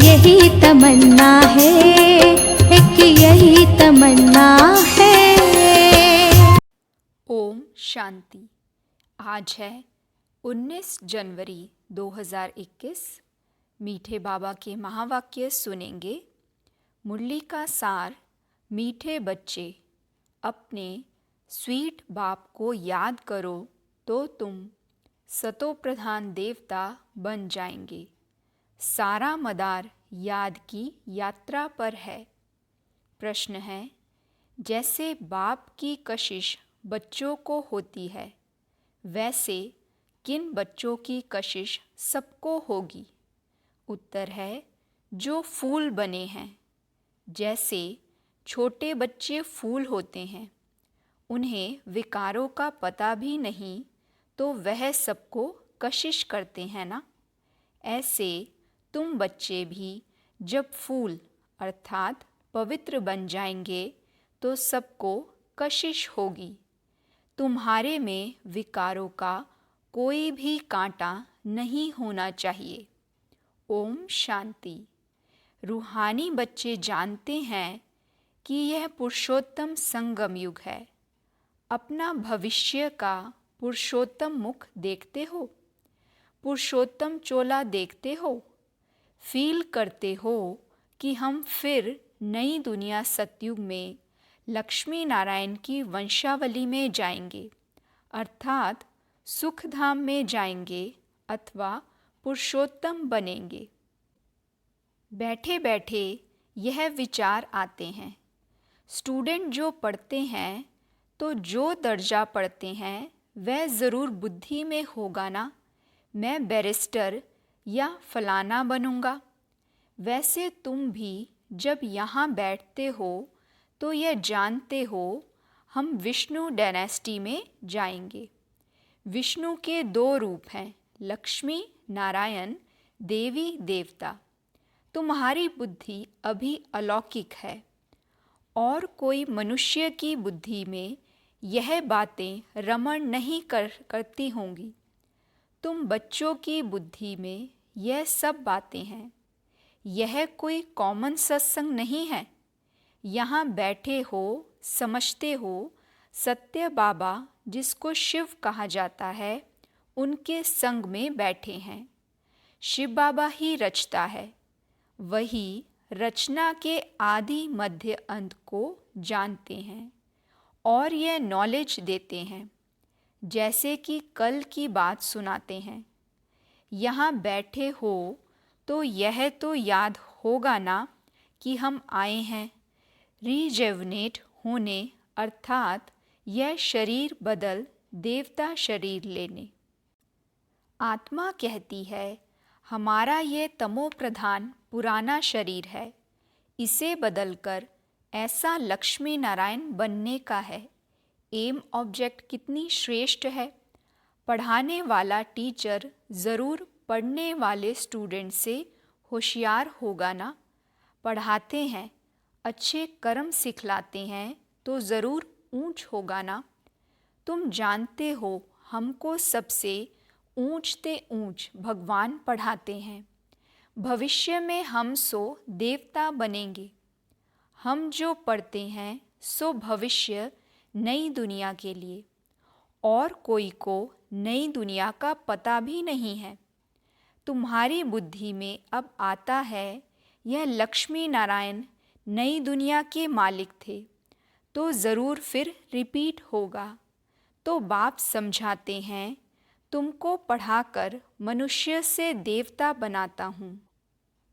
यही तमन्ना है, एक यही तमन्ना है। ओम शांति। आज है 19 जनवरी 2021। मीठे बाबा के महावाक्य सुनेंगे। मुरली का सार। मीठे बच्चे, अपने स्वीट बाप को याद करो तो तुम सतो प्रधान देवता बन जाएंगे। सारा मदार याद की यात्रा पर है। प्रश्न है, जैसे बाप की कशिश बच्चों को होती है, वैसे किन बच्चों की कशिश सबको होगी? उत्तर है, जो फूल बने हैं। जैसे छोटे बच्चे फूल होते हैं, उन्हें विकारों का पता भी नहीं, तो वह सबको कशिश करते हैं ना। ऐसे तुम बच्चे भी जब फूल अर्थात पवित्र बन जाएंगे तो सबको कशिश होगी। तुम्हारे में विकारों का कोई भी कांटा नहीं होना चाहिए। ओम शांति। रूहानी बच्चे जानते हैं कि यह पुरुषोत्तम संगम युग है। अपना भविष्य का पुरुषोत्तम मुख देखते हो? पुरुषोत्तम चोला देखते हो? फील करते हो कि हम फिर नई दुनिया सतयुग में लक्ष्मी नारायण की वंशावली में जाएंगे, अर्थात सुखधाम में जाएंगे अथवा पुरुषोत्तम बनेंगे। बैठे बैठे यह विचार आते हैं। स्टूडेंट जो पढ़ते हैं तो जो दर्जा पढ़ते हैं वह ज़रूर बुद्धि में होगा ना। मैं बैरिस्टर या फलाना बनूंगा। वैसे तुम भी जब यहाँ बैठते हो तो यह जानते हो हम विष्णु डायनेस्टी में जाएंगे। विष्णु के दो रूप हैं, लक्ष्मी नारायण, देवी देवता। तुम्हारी बुद्धि अभी अलौकिक है और कोई मनुष्य की बुद्धि में यह बातें रमण नहीं करती होंगी। तुम बच्चों की बुद्धि में यह सब बातें हैं। यह कोई कॉमन सत्संग नहीं है। यहाँ बैठे हो, समझते हो सत्य बाबा जिसको शिव कहा जाता है, उनके संग में बैठे हैं। शिव बाबा ही रचता है, वही रचना के आदि मध्य अंत को जानते हैं और यह नॉलेज देते हैं। जैसे कि कल की बात सुनाते हैं। यहाँ बैठे हो तो यह तो याद होगा ना कि हम आए हैं रीजेवनेट होने, अर्थात यह शरीर बदल देवता शरीर लेने। आत्मा कहती है, हमारा ये तमो प्रधान पुराना शरीर है, इसे बदलकर ऐसा लक्ष्मी नारायण बनने का है। एम ऑब्जेक्ट कितनी श्रेष्ठ है। पढ़ाने वाला टीचर ज़रूर पढ़ने वाले स्टूडेंट से होशियार होगा ना। पढ़ाते हैं, अच्छे कर्म सिखलाते हैं तो ज़रूर ऊंच होगा ना। तुम जानते हो हमको सबसे ऊंच ते ऊंच भगवान पढ़ाते हैं। भविष्य में हम सो देवता बनेंगे। हम जो पढ़ते हैं सो भविष्य नई दुनिया के लिए, और कोई को नई दुनिया का पता भी नहीं है। तुम्हारी बुद्धि में अब आता है यह लक्ष्मी नारायण नई दुनिया के मालिक थे, तो ज़रूर फिर रिपीट होगा। तो बाप समझाते हैं, तुमको पढ़ाकर मनुष्य से देवता बनाता हूँ।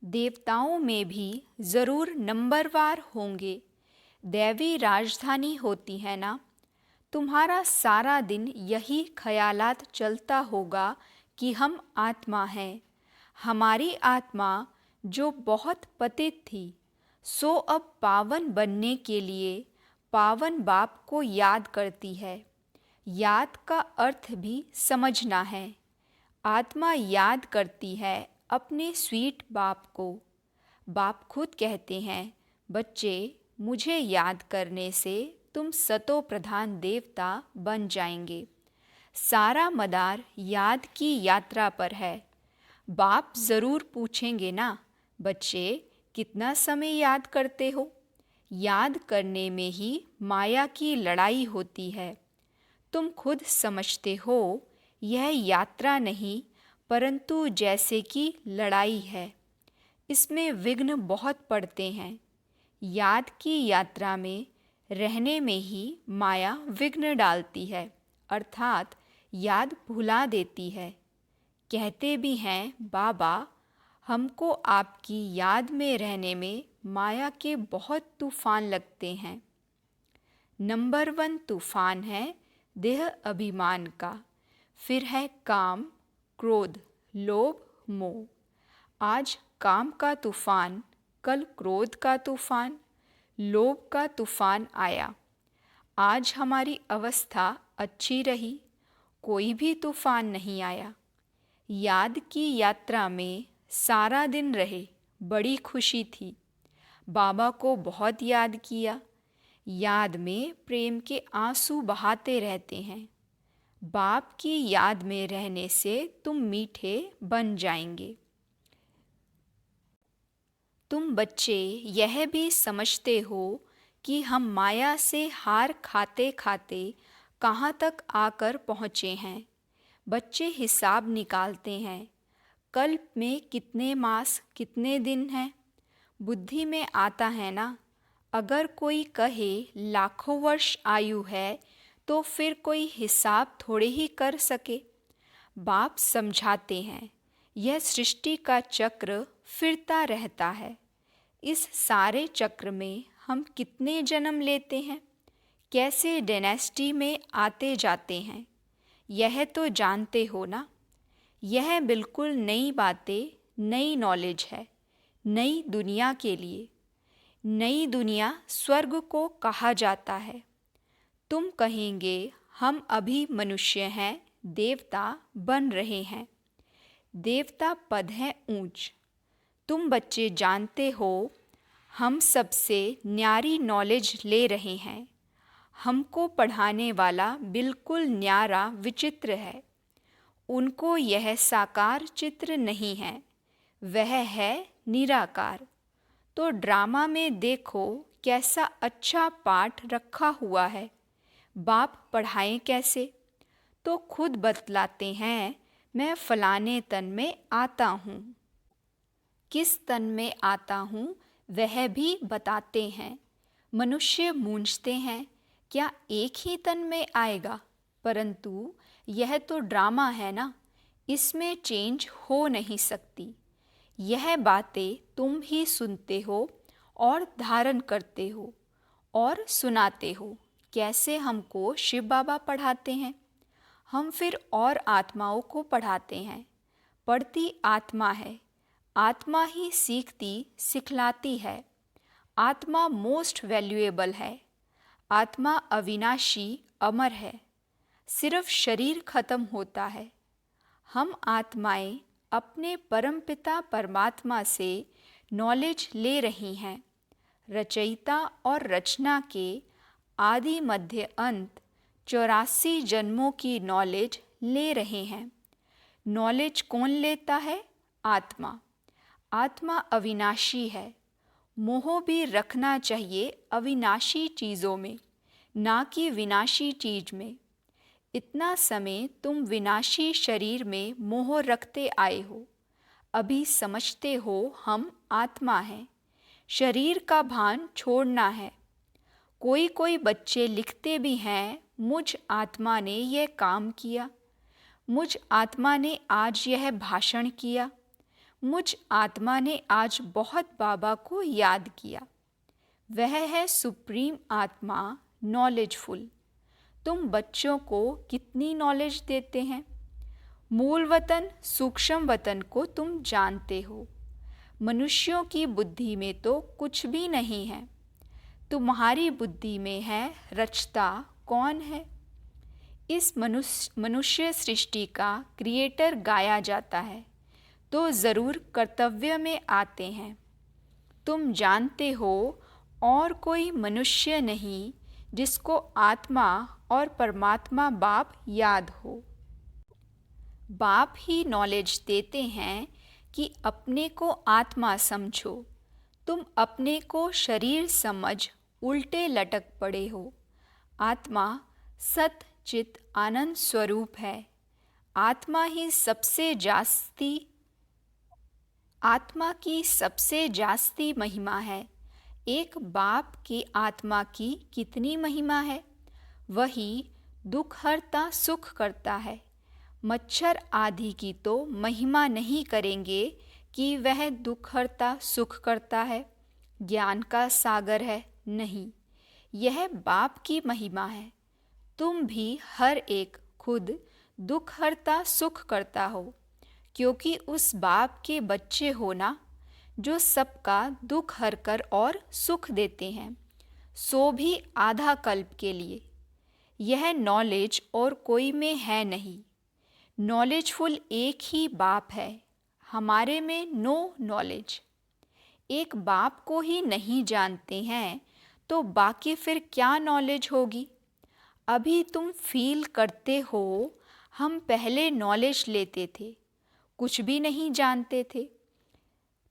देवताओं में भी ज़रूर नंबरवार होंगे। दैवी राजधानी होती है ना। तुम्हारा सारा दिन यही ख्यालात चलता होगा कि हम आत्मा हैं। हमारी आत्मा जो बहुत पतित थी, सो अब पावन बनने के लिए पावन बाप को याद करती है। याद का अर्थ भी समझना है। आत्मा याद करती है अपने स्वीट बाप को। बाप खुद कहते हैं, बच्चे मुझे याद करने से तुम सतो प्रधान देवता बन जाएंगे। सारा मदार याद की यात्रा पर है। बाप ज़रूर पूछेंगे ना, बच्चे, कितना समय याद करते हो? याद करने में ही माया की लड़ाई होती है। तुम खुद समझते हो, यह यात्रा नहीं परंतु जैसे कि लड़ाई है। इसमें विघ्न बहुत पड़ते हैं। याद की यात्रा में रहने में ही माया विघ्न डालती है, अर्थात याद भुला देती है। कहते भी हैं, बाबा, हमको आपकी याद में रहने में माया के बहुत तूफान लगते हैं। नंबर 1 तूफान है देह अभिमान का, फिर है काम, क्रोध, लोभ, मोह। आज काम का तूफान, कल क्रोध का तूफान, लोभ का तूफान आया। आज हमारी अवस्था अच्छी रही, कोई भी तूफान नहीं आया। याद की यात्रा में सारा दिन रहे, बड़ी खुशी थी। बाबा को बहुत याद किया। याद में प्रेम के आंसू बहाते रहते हैं। बाप की याद में रहने से तुम मीठे बन जाएंगे। तुम बच्चे यह भी समझते हो कि हम माया से हार खाते खाते कहाँ तक आकर पहुँचे हैं। बच्चे हिसाब निकालते हैं, कल में कितने मास, कितने दिन हैं। बुद्धि में आता है ना, अगर कोई कहे लाखों वर्ष आयु है तो फिर कोई हिसाब थोड़े ही कर सके। बाप समझाते हैं, यह सृष्टि का चक्र फिरता रहता है। इस सारे चक्र में हम कितने जन्म लेते हैं, कैसे डायनेस्टी में आते जाते हैं, यह तो जानते हो ना। यह बिल्कुल नई बातें, नई नॉलेज है, नई दुनिया के लिए। नई दुनिया स्वर्ग को कहा जाता है। तुम कहेंगे हम अभी मनुष्य हैं, देवता बन रहे हैं। देवता पद है ऊंच। तुम बच्चे जानते हो, हम सबसे न्यारी नॉलेज ले रहे हैं। हमको पढ़ाने वाला बिल्कुल न्यारा विचित्र है। उनको यह साकार चित्र नहीं है, वह है निराकार। तो ड्रामा में देखो कैसा अच्छा पाठ रखा हुआ है। बाप पढ़ाएं कैसे? तो खुद बतलाते हैं, मैं फलाने तन में आता हूँ। किस तन में आता हूँ वह भी बताते हैं। मनुष्य मूंझते हैं, क्या एक ही तन में आएगा? परंतु यह तो ड्रामा है ना, इसमें चेंज हो नहीं सकती। यह बातें तुम ही सुनते हो और धारण करते हो और सुनाते हो। कैसे हमको शिव बाबा पढ़ाते हैं, हम फिर और आत्माओं को पढ़ाते हैं। पढ़ती आत्मा है, आत्मा ही सीखती सिखलाती है। आत्मा मोस्ट वैल्यूएबल है। आत्मा अविनाशी अमर है। सिर्फ शरीर खत्म होता है। हम आत्माएं अपने परमपिता परमात्मा से नॉलेज ले रही हैं। रचयिता और रचना के आदि मध्य अंत 84 जन्मों की नॉलेज ले रहे हैं। नॉलेज कौन लेता है? आत्मा। आत्मा अविनाशी है। मोह भी रखना चाहिए अविनाशी चीज़ों में, ना कि विनाशी चीज में। इतना समय तुम विनाशी शरीर में मोह रखते आए हो। अभी समझते हो हम आत्मा हैं, शरीर का भान छोड़ना है। कोई कोई बच्चे लिखते भी हैं, मुझ आत्मा ने यह काम किया, मुझ आत्मा ने आज यह भाषण किया, मुझ आत्मा ने आज बहुत बाबा को याद किया। वह है सुप्रीम आत्मा, नॉलेजफुल। तुम बच्चों को कितनी नॉलेज देते हैं? मूल वतन, सूक्ष्म वतन को तुम जानते हो। मनुष्यों की बुद्धि में तो कुछ भी नहीं है। तुम्हारी बुद्धि में है रचता कौन है। इस मनुष्य सृष्टि का क्रिएटर गाया जाता है तो ज़रूर कर्तव्य में आते हैं। तुम जानते हो और कोई मनुष्य नहीं जिसको आत्मा और परमात्मा बाप याद हो। बाप ही नॉलेज देते हैं कि अपने को आत्मा समझो। तुम अपने को शरीर समझ उल्टे लटक पड़े हो। आत्मा सत चित आनंद स्वरूप है। आत्मा की सबसे जास्ती महिमा है। एक बाप की आत्मा की कितनी महिमा है। वही दुख हरता सुख करता है। मच्छर आदि की तो महिमा नहीं करेंगे कि वह दुख हरता सुख करता है, ज्ञान का सागर है। नहीं, यह बाप की महिमा है। तुम भी हर एक खुद दुख हरता सुख करता हो, क्योंकि उस बाप के बच्चे हो ना, जो सबका दुख हरकर और सुख देते हैं, सो भी आधा कल्प के लिए। यह नॉलेज और कोई में है नहीं। नॉलेजफुल एक ही बाप है, हमारे में नो नॉलेज। एक बाप को ही नहीं जानते हैं तो बाकी फिर क्या नॉलेज होगी। अभी तुम फील करते हो, हम पहले नॉलेज लेते थे, कुछ भी नहीं जानते थे।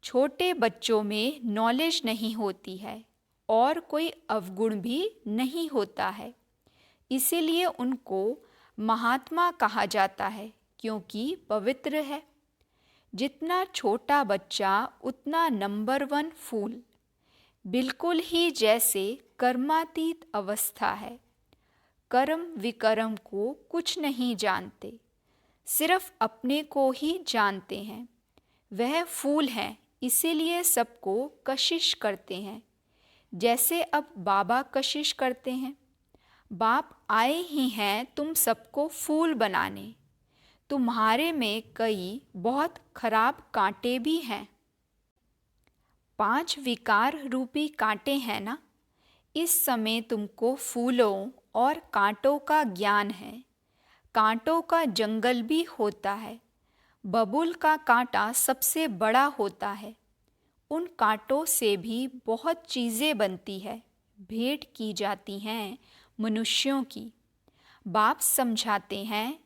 छोटे बच्चों में नॉलेज नहीं होती है और कोई अवगुण भी नहीं होता है, इसीलिए उनको महात्मा कहा जाता है, क्योंकि पवित्र है। जितना छोटा बच्चा उतना नंबर 1 फूल, बिल्कुल ही जैसे कर्मातीत अवस्था है। कर्म विकर्म को कुछ नहीं जानते, सिर्फ अपने को ही जानते हैं। वह फूल हैं, इसीलिए सबको कशिश करते हैं, जैसे अब बाबा कशिश करते हैं। बाप आए ही हैं तुम सबको फूल बनाने। तुम्हारे में कई बहुत खराब कांटे भी हैं। 5 विकार रूपी कांटे हैं ना। इस समय तुमको फूलों और कांटों का ज्ञान है। कांटों का जंगल भी होता है। बबूल का कांटा सबसे बड़ा होता है। उन कांटों से भी बहुत चीज़ें बनती है, भेंट की जाती हैं मनुष्यों की। बाप समझाते हैं,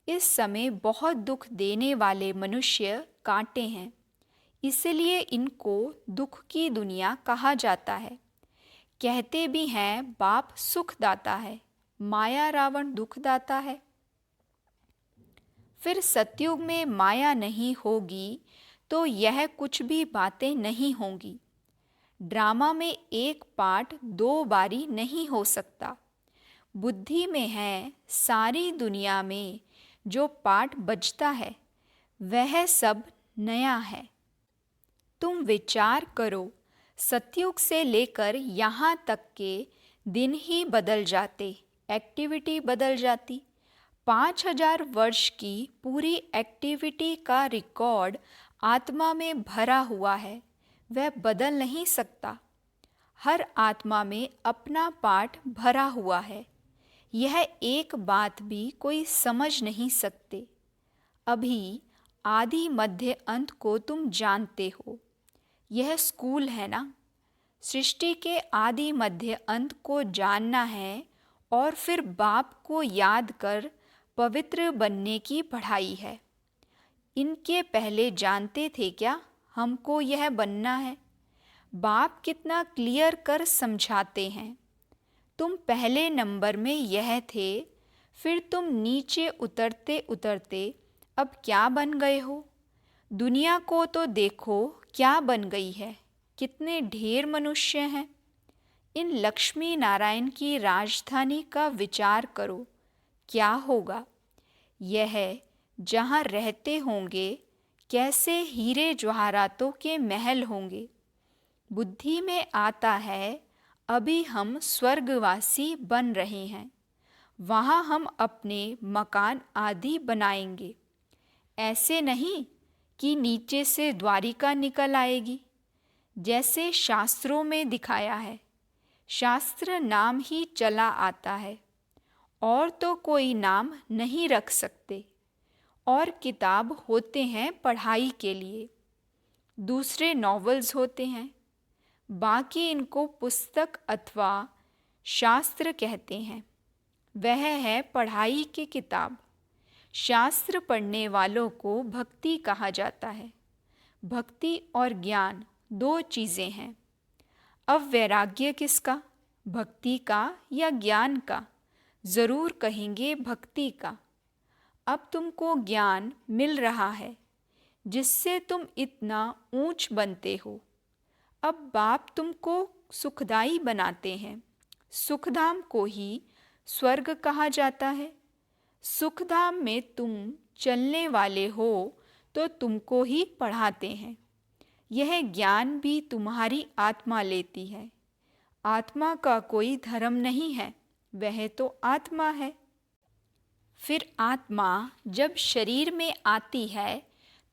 इस समय बहुत दुख देने वाले मनुष्य कांटे हैं, इसलिए इनको दुख की दुनिया कहा जाता है। कहते भी हैं बाप सुख दाता है, माया रावण दुख दाता है। फिर सतयुग में माया नहीं होगी तो यह कुछ भी बातें नहीं होंगी। ड्रामा में एक पार्ट 2 बारी नहीं हो सकता। बुद्धि में है सारी दुनिया में जो पार्ट बचता है वह सब नया है। तुम विचार करो, सतयुग से लेकर यहाँ तक के दिन ही बदल जाते, एक्टिविटी बदल जाती। 5000 वर्ष की पूरी एक्टिविटी का रिकॉर्ड आत्मा में भरा हुआ है, वह बदल नहीं सकता। हर आत्मा में अपना पार्ट भरा हुआ है। यह एक बात भी कोई समझ नहीं सकते। अभी आदि मध्य अंत को तुम जानते हो। यह स्कूल है ना। सृष्टि के आदि मध्य अंत को जानना है और फिर बाप को याद कर पवित्र बनने की पढ़ाई है। इनके पहले जानते थे क्या हमको यह बनना है? बाप कितना क्लियर कर समझाते हैं। तुम पहले नंबर में यह थे, फिर तुम नीचे उतरते उतरते अब क्या बन गए हो? दुनिया को तो देखो क्या बन गई है, कितने ढेर मनुष्य हैं। इन लक्ष्मी नारायण की राजधानी का विचार करो, क्या होगा। यह जहाँ रहते होंगे कैसे हीरे जवाहरातों के महल होंगे। बुद्धि में आता है अभी हम स्वर्गवासी बन रहे हैं, वहाँ हम अपने मकान आदि बनाएंगे। ऐसे नहीं कि नीचे से द्वारिका निकल आएगी, जैसे शास्त्रों में दिखाया है। शास्त्र नाम ही चला आता है और तो कोई नाम नहीं रख सकते। और किताब होते हैं पढ़ाई के लिए, दूसरे नॉवेल्स होते हैं, बाकी इनको पुस्तक अथवा शास्त्र कहते हैं। वह है पढ़ाई की किताब। शास्त्र पढ़ने वालों को भक्ति कहा जाता है। भक्ति और ज्ञान दो चीज़ें हैं। अब वैराग्य किसका, भक्ति का या ज्ञान का? ज़रूर कहेंगे भक्ति का। अब तुमको ज्ञान मिल रहा है जिससे तुम इतना ऊंच बनते हो। अब बाप तुमको सुखदाई बनाते हैं। सुखधाम को ही स्वर्ग कहा जाता है। सुखधाम में तुम चलने वाले हो तो तुमको ही पढ़ाते हैं। यह ज्ञान भी तुम्हारी आत्मा लेती है। आत्मा का कोई धर्म नहीं है, वह तो आत्मा है। फिर आत्मा जब शरीर में आती है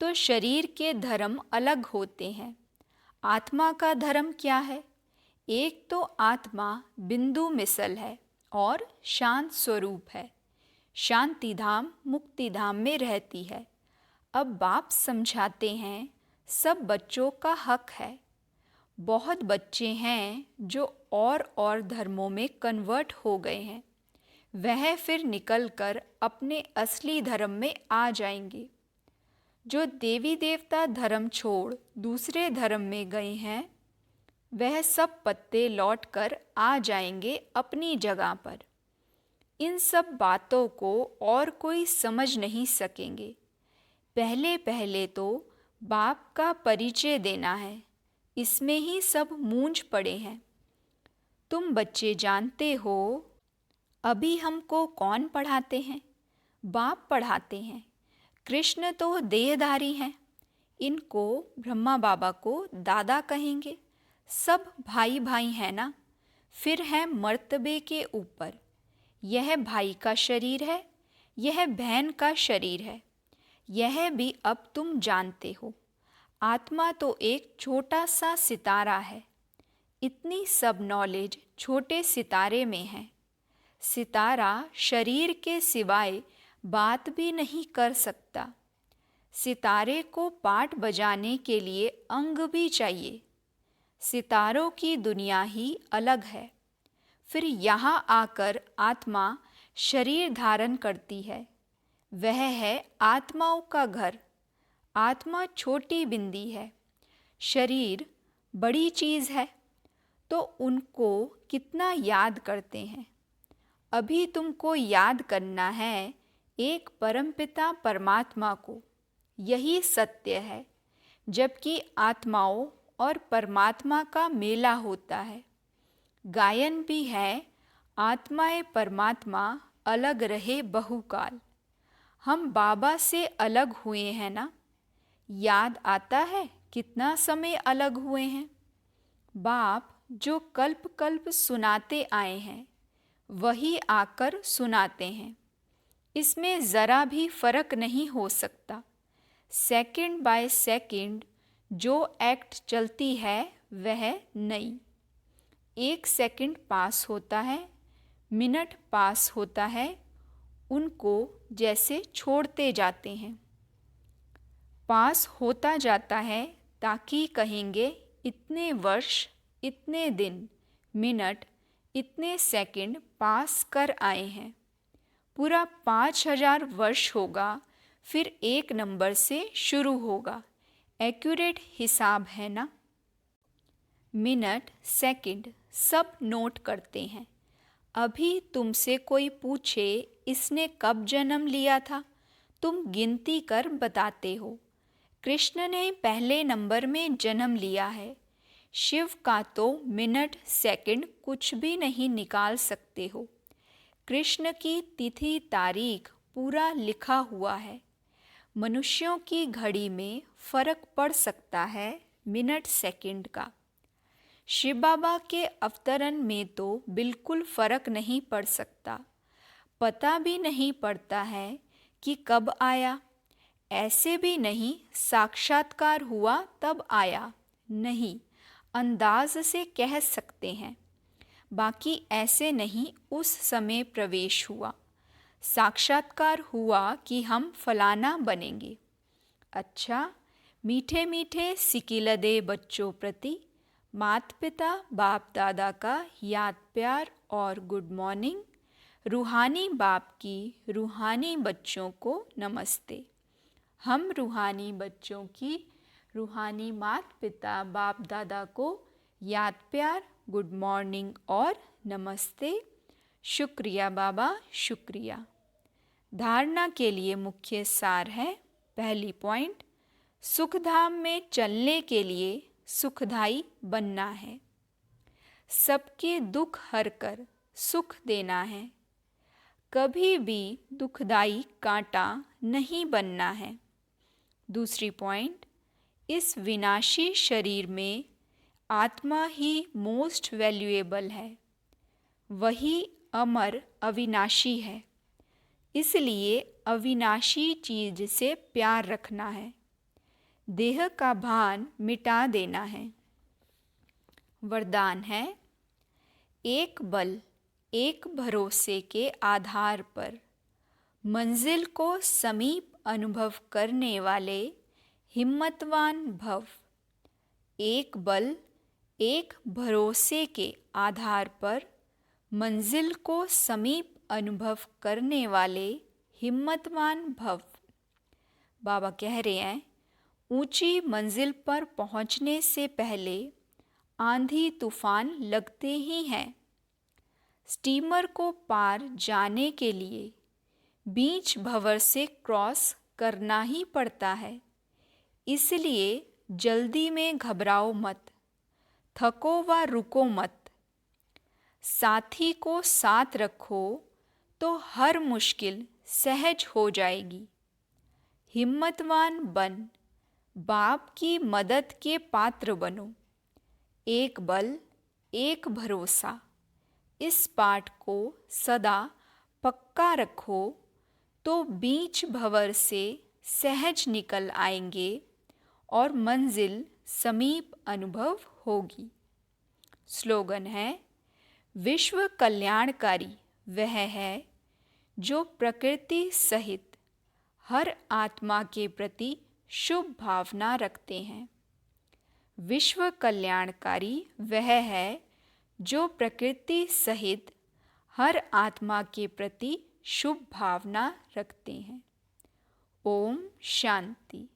तो शरीर के धर्म अलग होते हैं। आत्मा का धर्म क्या है? एक तो आत्मा बिंदु मिसल है और शांत स्वरूप है। शांति धाम मुक्ति धाम में रहती है। अब बाप समझाते हैं सब बच्चों का हक है। बहुत बच्चे हैं जो और धर्मों में कन्वर्ट हो गए हैं। वह फिर निकलकर अपने असली धर्म में आ जाएंगे। जो देवी देवता धर्म छोड़ दूसरे धर्म में गए हैं, वह सब पत्ते लौटकर आ जाएंगे अपनी जगह पर। इन सब बातों को और कोई समझ नहीं सकेंगे। पहले पहले तो बाप का परिचय देना है, इसमें ही सब मूंझ पड़े हैं। तुम बच्चे जानते हो अभी हमको कौन पढ़ाते हैं? बाप पढ़ाते हैं। कृष्ण तो देहधारी हैं। इनको ब्रह्मा बाबा को दादा कहेंगे। सब भाई भाई हैं ना। फिर है मर्तबे के ऊपर। यह भाई का शरीर है, यह बहन का शरीर है। यह भी अब तुम जानते हो। आत्मा तो एक छोटा सा सितारा है। इतनी सब नॉलेज छोटे सितारे में है। सितारा शरीर के सिवाय बात भी नहीं कर सकता। सितारे को पाठ बजाने के लिए अंग भी चाहिए। सितारों की दुनिया ही अलग है। फिर यहाँ आकर आत्मा शरीर धारण करती है। वह है आत्माओं का घर। आत्मा छोटी बिंदी है, शरीर बड़ी चीज़ है, तो उनको कितना याद करते हैं। अभी तुमको याद करना है एक परमपिता परमात्मा को। यही सत्य है। जबकि आत्माओं और परमात्मा का मेला होता है। गायन भी है, आत्माएं परमात्मा अलग रहे बहुकाल। हम बाबा से अलग हुए हैं ना। याद आता है कितना समय अलग हुए हैं। बाप जो कल्प कल्प सुनाते आए हैं वही आकर सुनाते हैं। इसमें ज़रा भी फर्क नहीं हो सकता। सेकंड बाय सेकंड जो एक्ट चलती है वह नई। 1 सेकंड पास होता है, मिनट पास होता है, उनको जैसे छोड़ते जाते हैं। पास होता जाता है ताकि कहेंगे इतने वर्ष, इतने दिन, मिनट, इतने सेकंड पास कर आए हैं। पूरा 5000 वर्ष होगा, फिर एक नंबर से शुरू होगा। एक्यूरेट हिसाब है ना। मिनट, सेकंड सब नोट करते हैं। अभी तुमसे कोई पूछे इसने कब जन्म लिया था, तुम गिनती कर बताते हो। कृष्ण ने पहले नंबर में जन्म लिया है। शिव का तो मिनट सेकंड कुछ भी नहीं निकाल सकते हो। कृष्ण की तिथि तारीख पूरा लिखा हुआ है। मनुष्यों की घड़ी में फर्क पड़ सकता है मिनट सेकंड का। शिव बाबा के अवतरण में तो बिल्कुल फर्क नहीं पड़ सकता। पता भी नहीं पड़ता है कि कब आया। ऐसे भी नहीं साक्षात्कार हुआ तब आया, नहीं, अंदाज से कह सकते हैं। बाकी ऐसे नहीं उस समय प्रवेश हुआ। साक्षात्कार हुआ कि हम फलाना बनेंगे। अच्छा, मीठे मीठे सिकिलदे बच्चों प्रति माता पिता बाप दादा का याद प्यार और गुड मॉर्निंग। रूहानी बाप की रूहानी बच्चों को नमस्ते। हम रूहानी बच्चों की रूहानी माता पिता बाप दादा को याद प्यार, गुड मॉर्निंग और नमस्ते। शुक्रिया बाबा, शुक्रिया। धारणा के लिए मुख्य सार है। पहली पॉइंट, सुखधाम में चलने के लिए सुखदाई बनना है। सबके दुख हरकर सुख देना है। कभी भी दुखदाई कांटा नहीं बनना है। दूसरी पॉइंट, इस विनाशी शरीर में आत्मा ही मोस्ट वैल्यूएबल है, वही अमर अविनाशी है। इसलिए अविनाशी चीज से प्यार रखना है, देह का भान मिटा देना है। वरदान है, एक बल एक भरोसे के आधार पर मंजिल को समीप अनुभव करने वाले हिम्मतवान भव। एक बल एक भरोसे के आधार पर मंजिल को समीप अनुभव करने वाले हिम्मतवान भव। बाबा कह रहे हैं, ऊंची मंजिल पर पहुंचने से पहले आंधी तूफान लगते ही हैं। स्टीमर को पार जाने के लिए बीच भंवर से क्रॉस करना ही पड़ता है। इसलिए जल्दी में घबराओ मत, थको व रुको मत। साथी को साथ रखो तो हर मुश्किल सहज हो जाएगी। हिम्मतवान बन बाप की मदद के पात्र बनो। एक बल एक भरोसा, इस पाठ को सदा पक्का रखो तो बीच भंवर से सहज निकल आएंगे और मंजिल समीप अनुभव होगी। स्लोगन है, विश्व कल्याणकारी वह है जो प्रकृति सहित हर आत्मा के प्रति शुभ भावना रखते हैं। विश्व कल्याणकारी वह है जो प्रकृति सहित हर आत्मा के प्रति शुभ भावना रखते हैं। ओम शांति।